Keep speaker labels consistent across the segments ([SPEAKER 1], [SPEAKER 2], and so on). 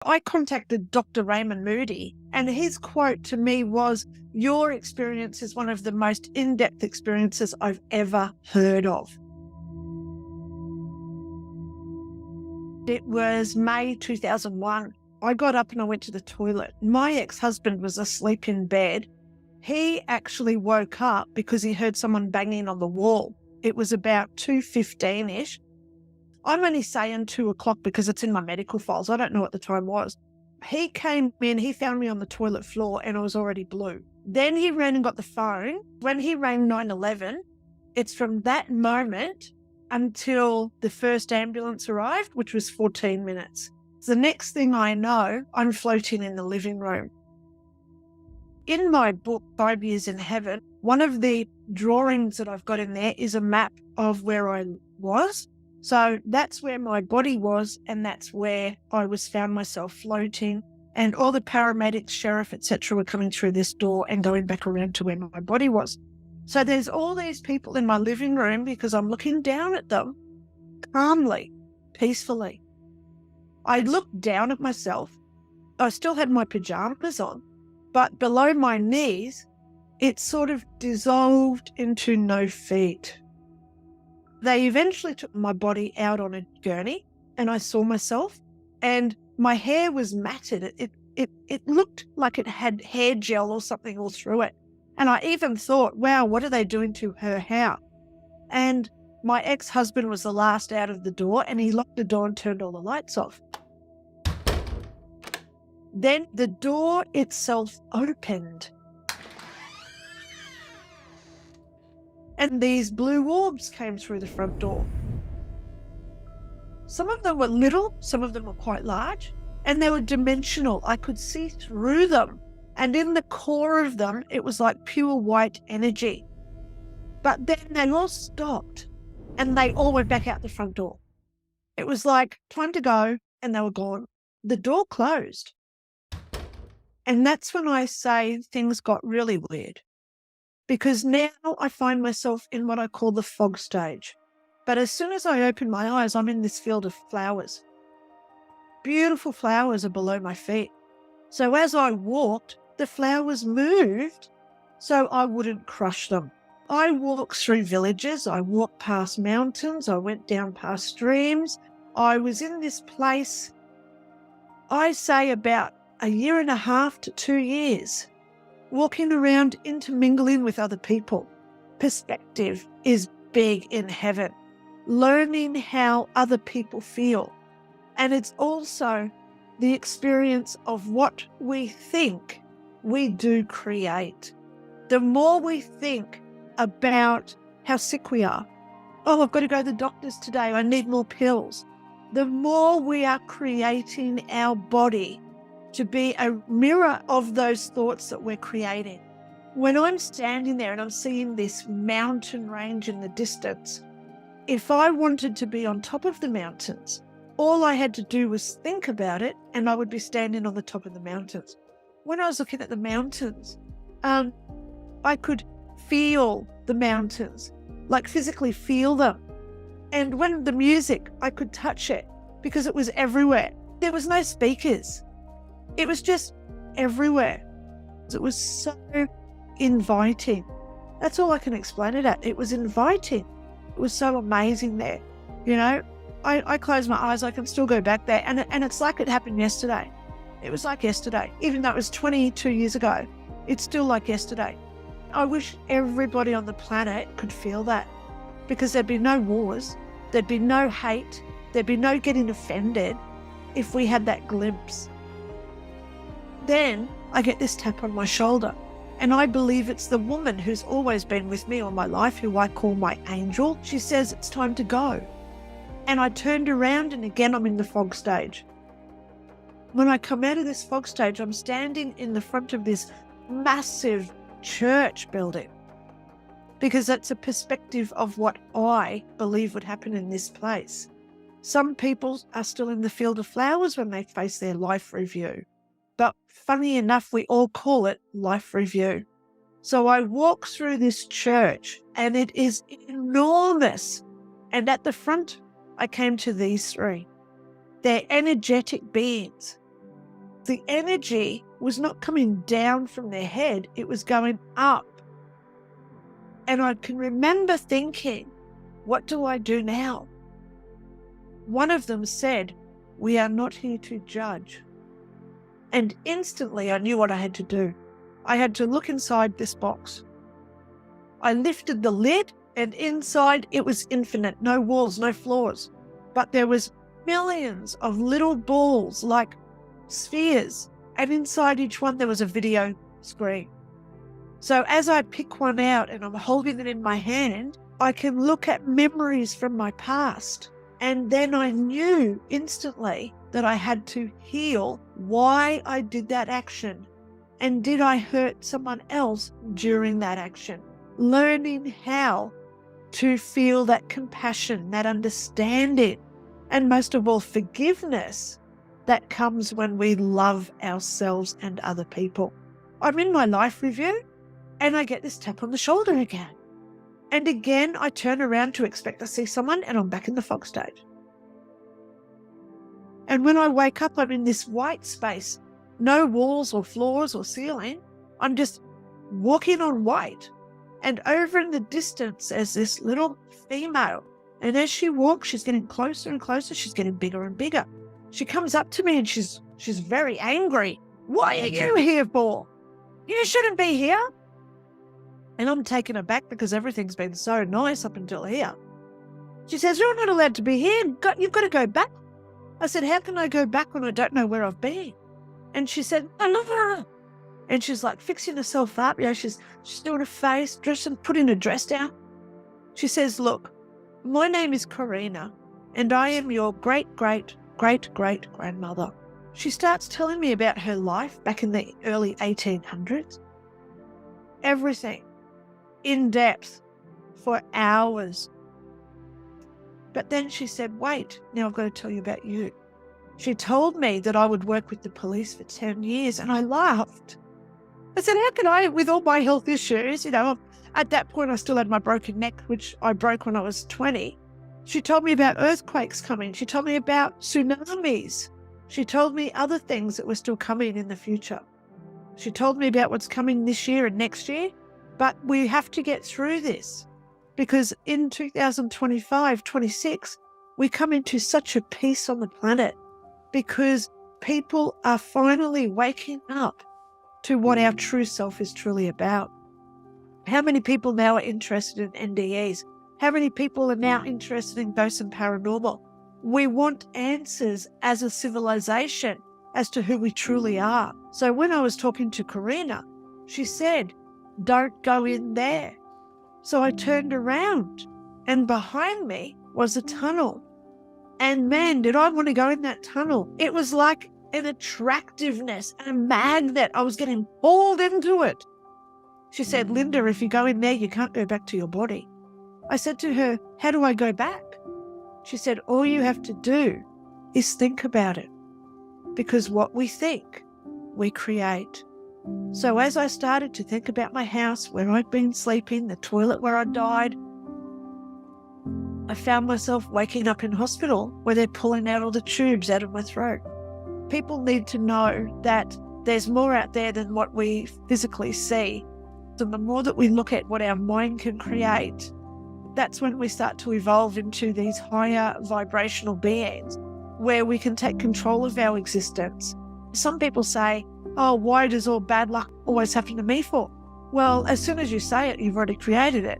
[SPEAKER 1] I contacted Dr. Raymond Moody, and his quote to me was, "Your experience is one of the most in-depth experiences I've ever heard of." It was May 2001. I got up and I went to the toilet. My ex-husband was asleep in bed. He actually woke up because he heard someone banging on the wall. It was about 2:15-ish. I'm only saying 2 o'clock because it's in my medical files. I don't know what the time was. He came in, he found me on the toilet floor and I was already blue. Then he ran and got the phone. When he rang 911, it's from that moment until the first ambulance arrived, which was 14 minutes. The next thing I know, I'm floating in the living room. In my book, 5 Years in Heaven, one of the drawings that I've got in there is a map of where I was. So that's where my body was, and that's where I found myself floating. And all the paramedics, sheriff, etc., were coming through this door and going back around to where my body was. So there's all these people in my living room because I'm looking down at them calmly, peacefully. I looked down at myself. I still had my pajamas on, but below my knees, it sort of dissolved into no feet. They eventually took my body out on a gurney and I saw myself, and my hair was matted. It looked like it had hair gel or something all through it. And I even thought, wow, what are they doing to her hair? And my ex-husband was the last out of the door, and he locked the door and turned all the lights off. Then the door itself opened. And these blue orbs came through the front door. Some of them were little, some of them were quite large, and they were dimensional. I could see through them. And in the core of them, it was like pure white energy. But then they all stopped and they all went back out the front door. It was like, time to go, and they were gone. The door closed. And that's when I say things got really weird. Because now I find myself in what I call the fog stage. But as soon as I open my eyes, I'm in this field of flowers. Beautiful flowers are below my feet. So as I walked, the flowers moved so I wouldn't crush them. I walked through villages, I walked past mountains, I went down past streams. I was in this place, I say about 1.5 to 2 years, walking around, intermingling with other people. Perspective is big in heaven. Learning how other people feel. And it's also the experience of what we think we do create. The more we think about how sick we are, oh, I've got to go to the doctors today, I need more pills, the more we are creating our body to be a mirror of those thoughts that we're creating. When I'm standing there and I'm seeing this mountain range in the distance, if I wanted to be on top of the mountains, all I had to do was think about it and I would be standing on the top of the mountains. When I was looking at the mountains, I could feel the mountains, like physically feel them. And when the music, I could touch it because it was everywhere. There was no speakers. It was just everywhere. It was so inviting. That's all I can explain it at. It was inviting. It was so amazing there. You know, I close my eyes, I can still go back there. And it's like it happened yesterday. It was like yesterday. Even though it was 22 years ago, it's still like yesterday. I wish everybody on the planet could feel that, because there'd be no wars, there'd be no hate, there'd be no getting offended if we had that glimpse. Then I get this tap on my shoulder, and I believe it's the woman who's always been with me all my life, who I call my angel. She says it's time to go. And I turned around and again I'm in the fog stage. When I come out of this fog stage, I'm standing in the front of this massive church building, because that's a perspective of what I believe would happen in this place. Some people are still in the field of flowers when they face their life review. But funny enough, we all call it life review. So I walk through this church and it is enormous. And at the front, I came to these three. They're energetic beings. The energy was not coming down from their head, it was going up. And I can remember thinking, what do I do now? One of them said, we are not here to judge. And instantly I knew what I had to do. I had to look inside this box. I lifted the lid, and inside it was infinite, no walls, no floors. But there was millions of little balls like spheres, and inside each one there was a video screen. So as I pick one out and I'm holding it in my hand, I can look at memories from my past. And then I knew instantly that I had to heal why I did that action. And did I hurt someone else during that action? Learning how to feel that compassion, that understanding, and most of all, forgiveness that comes when we love ourselves and other people. I'm in my life review and I get this tap on the shoulder again. And again, I turn around to expect to see someone and I'm back in the fog stage. And when I wake up, I'm in this white space, no walls or floors or ceiling. I'm just walking on white. And over in the distance, there's this little female. And as she walks, she's getting closer and closer. She's getting bigger and bigger. She comes up to me and she's very angry. What are you here for? You shouldn't be here. And I'm taken aback because everything's been so nice up until here. She says, you're not allowed to be here. You've got to go back. I said, how can I go back when I don't know where I've been? And she said, no. And she's like fixing herself up. She's doing a face, dressing, putting a dress down. She says, look, my name is Karina, and I am your great-great-great-great-grandmother. She starts telling me about her life back in the early 1800s. Everything. In depth. For hours. But then she said, wait, now I've got to tell you about you. She told me that I would work with the police for 10 years, and I laughed. I said, how can I, with all my health issues, at that point I still had my broken neck, which I broke when I was 20. She told me about earthquakes coming. She told me about tsunamis. She told me other things that were still coming in the future. She told me about what's coming this year and next year, but we have to get through this because in 2025, 26, we come into such a peace on the planet because people are finally waking up to what our true self is truly about. How many people now are interested in NDEs? How many people are now interested in ghosts and paranormal? We want answers as a civilization as to who we truly are. So when I was talking to Karina, she said, don't go in there. So I turned around and behind me was a tunnel. And man, did I want to go in that tunnel. It was like an attractiveness, a magnet. I was getting pulled into it. She said, Linda, if you go in there, you can't go back to your body. I said to her, how do I go back? She said, all you have to do is think about it. Because what we think, we create. So as I started to think about my house, where I'd been sleeping, the toilet where I died, I found myself waking up in hospital where they're pulling out all the tubes out of my throat. People need to know that there's more out there than what we physically see. So the more that we look at what our mind can create, that's when we start to evolve into these higher vibrational beings where we can take control of our existence. Some people say, oh, why does all bad luck always happen to me for? Well, as soon as you say it, you've already created it.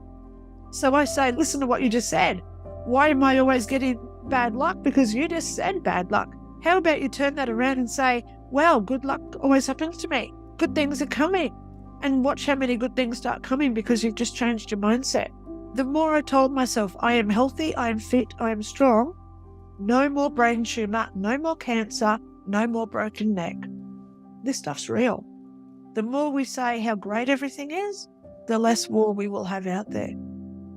[SPEAKER 1] So I say, listen to what you just said. Why am I always getting bad luck? Because you just said bad luck. How about you turn that around and say, well, good luck always happens to me. Good things are coming. And watch how many good things start coming because you've just changed your mindset. The more I told myself, I am healthy, I am fit, I am strong, no more brain tumor, no more cancer, no more broken neck. This stuff's real. The more we say how great everything is, the less war we will have out there.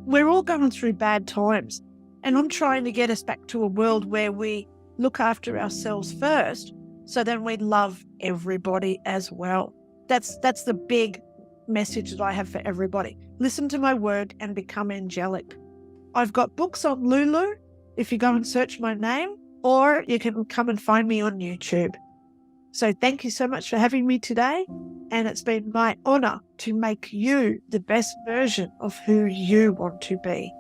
[SPEAKER 1] We're all going through bad times, and I'm trying to get us back to a world where we look after ourselves first, so then we love everybody as well. That's the big message that I have for everybody. Listen to my word and become angelic. I've got books on Lulu, if you go and search my name, or you can come and find me on YouTube. So thank you so much for having me today. And it's been my honor to make you the best version of who you want to be.